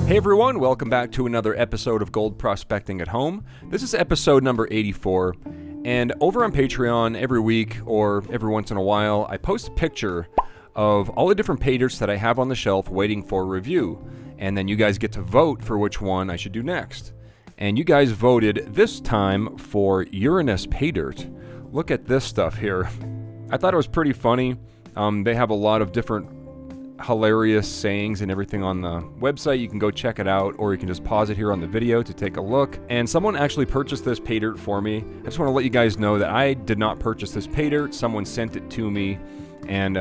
Hey everyone, welcome back to another episode of Gold Prospecting at Home. This is episode number 84, and over on Patreon every week or every once in a while, I post a picture of all the different paydirts that I have on the shelf waiting for review, and then you guys get to vote for which one I should do next. And you guys voted this time for Uranus Paydirt. Look at this stuff here. I thought it was pretty funny. They have a lot of different hilarious sayings and everything on the website. You can go check it out, or you can just pause it here on the video to take a look. And someone actually purchased this Paydirt for me. I just want to let you guys know that I did not purchase this Paydirt. Someone sent it to me, and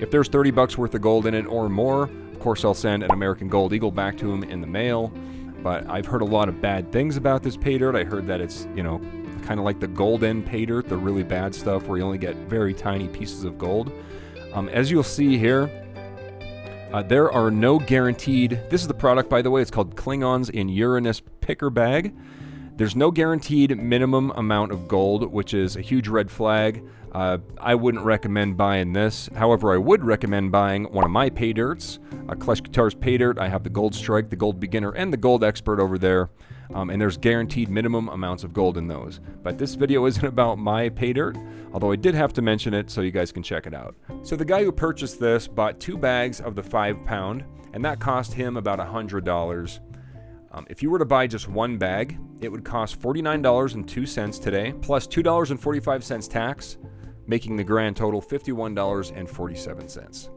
if there's 30 bucks worth of gold in it or more, of course I'll send an American Gold Eagle back to him in the mail. But I've heard a lot of bad things about this Paydirt. I heard that it's, you know, kind of like the golden Paydirt, the really bad stuff where you only get very tiny pieces of gold. As you'll see here, there are no guaranteed, this is the product, by the way, it's called Klingons in Uranus Picker Bag. There's no guaranteed minimum amount of gold, which is a huge red flag. I wouldn't recommend buying this. However, I would recommend buying one of my Paydirts, Klesh Guitars Paydirt. I have the Gold Strike, the Gold Beginner, and the Gold Expert over there. And there's guaranteed minimum amounts of gold in those. But this video isn't about my Paydirt, although I did have to mention it so you guys can check it out. So the guy who purchased this bought 2 bags of the 5-pound, and that cost him about $100. If you were to buy just 1 bag, it would cost $49.02 today, plus $2.45 tax, making the grand total $51.47.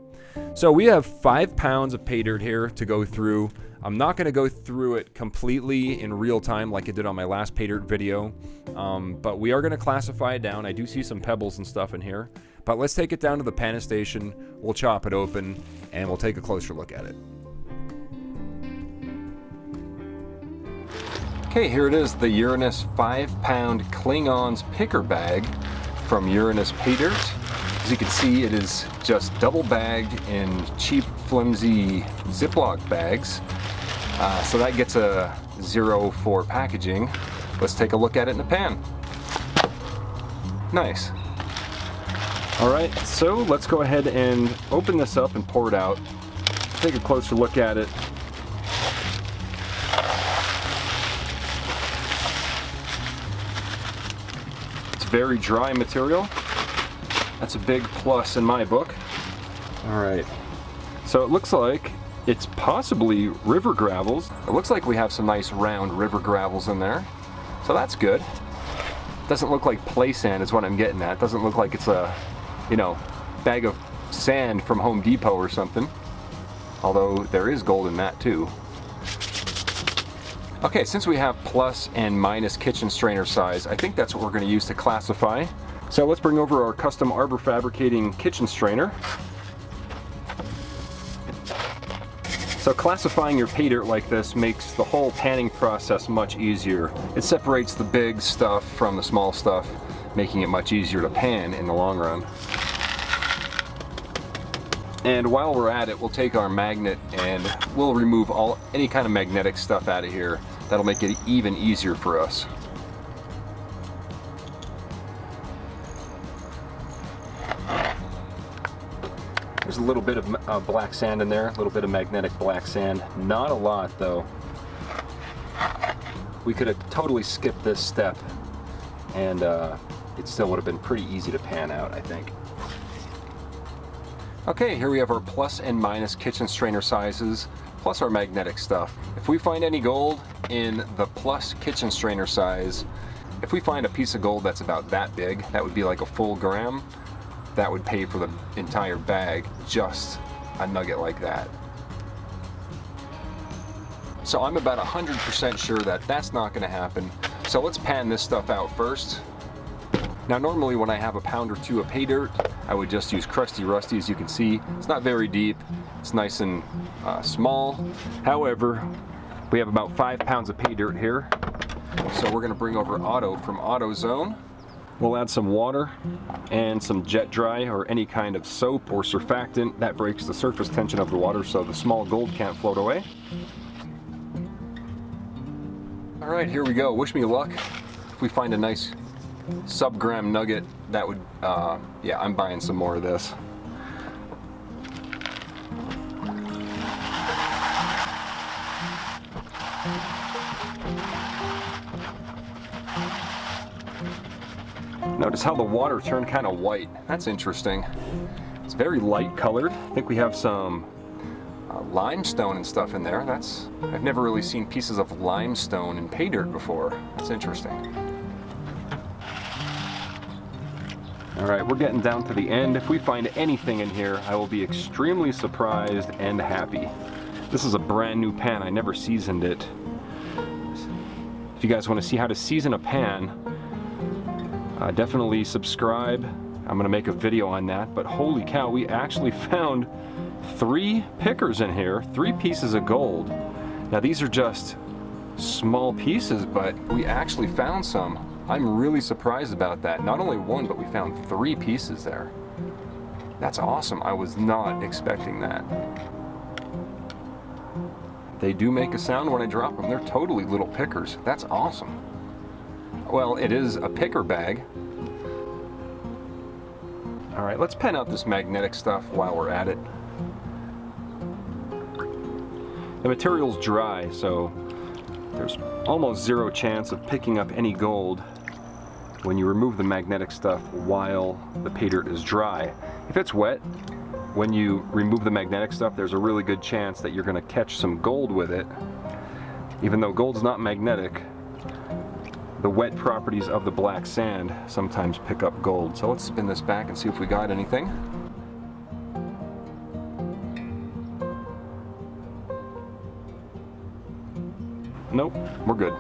So we have 5 pounds of Paydirt here to go through. I'm not going to go through it completely in real time like I did on my last Paydirt video, but we are going to classify it down. I do see some pebbles and stuff in here, but let's take it down to the panna station. We'll chop it open, and we'll take a closer look at it. Okay, here it is, the Uranus 5-pound Klingons picker bag from Uranus Paydirt. As you can see, it is just double bagged in cheap, flimsy Ziploc bags. So that gets a 0 for packaging. Let's take a look at it in the pan. Nice. All right, so let's go ahead and open this up and pour it out. Take a closer look at it. It's very dry material. That's a big plus in my book. All right, so it looks like it's possibly river gravels. It looks like we have some nice round river gravels in there, so that's good. Doesn't look like play sand is what I'm getting at. Doesn't look like it's a, you know, bag of sand from Home Depot or something, although there is gold in that too. Okay, since we have plus and minus kitchen strainer size, I think that's what we're going to use to classify. So let's bring over our custom arbor fabricating kitchen strainer. So classifying your Paydirt like this makes the whole panning process much easier. It separates the big stuff from the small stuff, making it much easier to pan in the long run. And while we're at it, we'll take our magnet and we'll remove any kind of magnetic stuff out of here. That'll make it even easier for us. There's a little bit of black sand in there, a little bit of magnetic black sand. Not a lot though. We could have totally skipped this step and it still would have been pretty easy to pan out, I think. Okay, here we have our plus and minus kitchen strainer sizes, plus our magnetic stuff. If we find any gold in the plus kitchen strainer size, if we find a piece of gold that's about that big, that would be like a full gram, that would pay for the entire bag, just a nugget like that. So I'm about 100% sure that that's not going to happen. So let's pan this stuff out first. Now normally when I have a pound or two of Paydirt, I would just use crusty rusty. As you can see, it's not very deep, it's nice and small. However, we have about 5 pounds of Paydirt here. So we're going to bring over Auto from AutoZone. We'll add some water and some jet dry or any kind of soap or surfactant that breaks the surface tension of the water so the small gold can't float away. All right, here we go. Wish me luck. If we find a nice sub-gram nugget, that would, yeah, I'm buying some more of this. Notice how the water turned kind of white. That's interesting. It's very light colored. I think we have some limestone and stuff in there. I've never really seen pieces of limestone in pay dirt before. That's interesting. All right, we're getting down to the end. If we find anything in here, I will be extremely surprised and happy. This is a brand new pan. I never seasoned it. If you guys want to see how to season a pan, definitely subscribe. I'm gonna make a video on that, but holy cow, we actually found 3 pickers in here, 3 pieces of gold. Now these are just small pieces, but we actually found some. I'm really surprised about that. Not only 1, but we found 3 pieces there. That's awesome. I was not expecting that. They do make a sound when I drop them. They're totally little pickers. That's awesome. Well, it is a picker bag. All right, let's pen out this magnetic stuff while we're at it. The material's dry, so there's almost 0 chance of picking up any gold when you remove the magnetic stuff while the pay dirt is dry. If it's wet, when you remove the magnetic stuff, there's a really good chance that you're going to catch some gold with it. Even though gold's not magnetic, the wet properties of the black sand sometimes pick up gold. So let's spin this back and see if we got anything. Nope, we're good.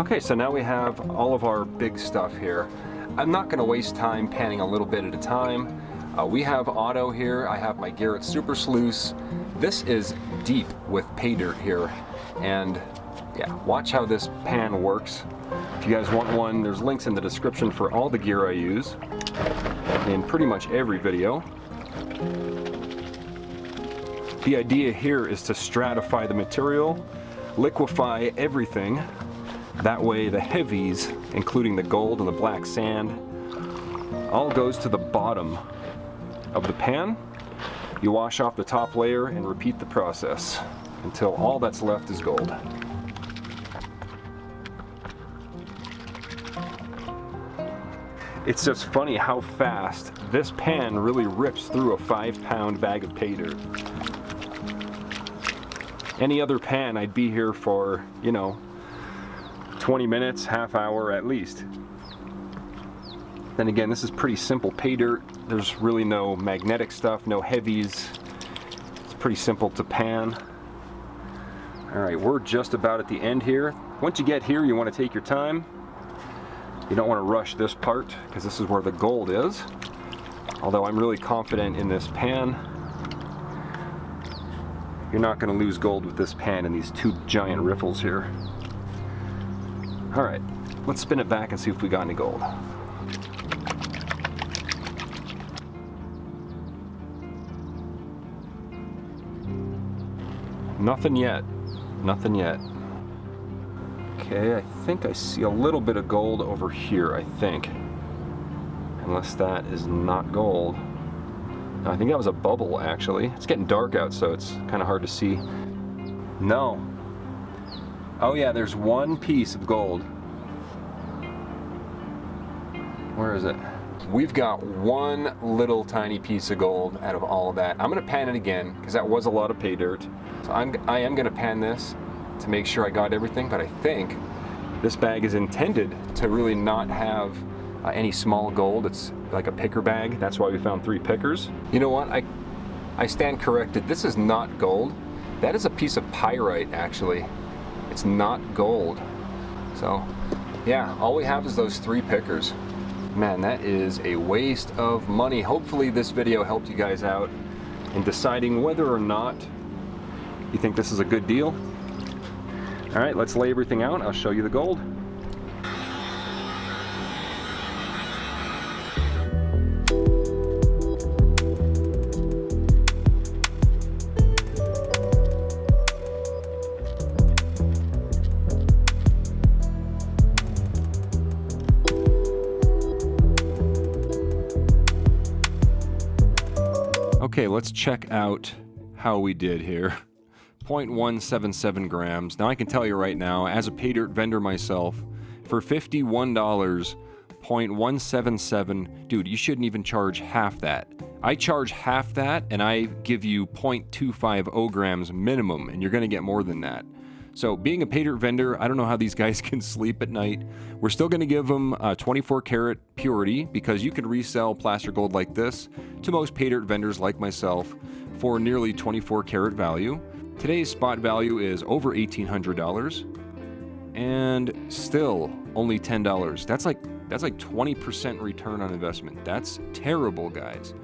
Okay, so now we have all of our big stuff here. I'm not going to waste time panning a little bit at a time. We have auto here. I have my Garrett Super Sluice. This is deep with pay dirt here. And yeah, watch how this pan works. If you guys want one, there's links in the description for all the gear I use in pretty much every video. The idea here is to stratify the material, liquefy everything. That way the heavies, including the gold and the black sand, all goes to the bottom of the pan. You wash off the top layer and repeat the process until all that's left is gold. It's just funny how fast this pan really rips through a 5-pound bag of pay dirt. Any other pan, I'd be here for, 20 minutes, half hour at least. Then again, this is pretty simple pay dirt. There's really no magnetic stuff, no heavies. It's pretty simple to pan. All right, we're just about at the end here. Once you get here, you want to take your time. You don't want to rush this part because this is where the gold is. Although I'm really confident in this pan. You're not going to lose gold with this pan and these 2 giant riffles here. All right, let's spin it back and see if we got any gold. Nothing yet. Nothing yet. Okay, I think I see a little bit of gold over here, I think. Unless that is not gold. No, I think that was a bubble, actually. It's getting dark out, so it's kind of hard to see. No. Oh yeah, there's 1 piece of gold. Where is it? We've got 1 little tiny piece of gold out of all of that. I'm gonna pan it again, because that was a lot of pay dirt. So I am gonna pan this to make sure I got everything, but I think this bag is intended to really not have any small gold. It's like a picker bag. That's why we found 3 pickers. You know what? I stand corrected. This is not gold. That is a piece of pyrite, actually. It's not gold. So, yeah, all we have is those 3 pickers. Man, that is a waste of money. Hopefully this video helped you guys out in deciding whether or not you think this is a good deal. All right, let's lay everything out. I'll show you the gold. Okay, let's check out how we did here. 0.177 grams. Now I can tell you right now, as a pay dirt vendor myself, for $51, 0.177. Dude, you shouldn't even charge half that. I charge half that, and I give you 0.250 grams minimum, and you're going to get more than that. So being a Paydirt vendor, I don't know how these guys can sleep at night. We're still going to give them 24 karat purity, because you can resell plaster gold like this to most Paydirt vendors like myself for nearly 24 karat value. Today's spot value is over $1,800, and still only $10. That's like 20% return on investment. That's terrible, guys.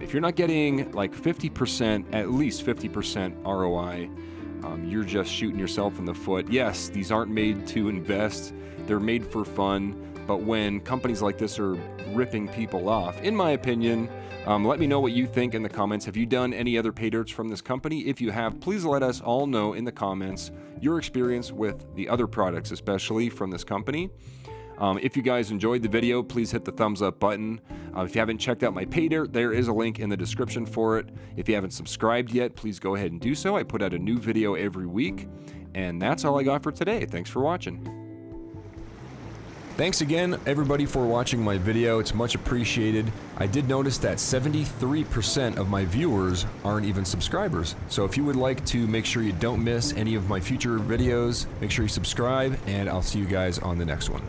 If you're not getting like 50%, at least 50% ROI, you're just shooting yourself in the foot. Yes, these aren't made to invest. They're made for fun. But when companies like this are ripping people off, in my opinion, let me know what you think in the comments. Have you done any other Paydirts from this company? If you have, please let us all know in the comments your experience with the other products, especially from this company. If you guys enjoyed the video, please hit the thumbs up button. If you haven't checked out my Paydirt, there is a link in the description for it. If you haven't subscribed yet, please go ahead and do so. I put out a new video every week. And that's all I got for today. Thanks for watching. Thanks again, everybody, for watching my video. It's much appreciated. I did notice that 73% of my viewers aren't even subscribers. So if you would like to make sure you don't miss any of my future videos, make sure you subscribe, and I'll see you guys on the next one.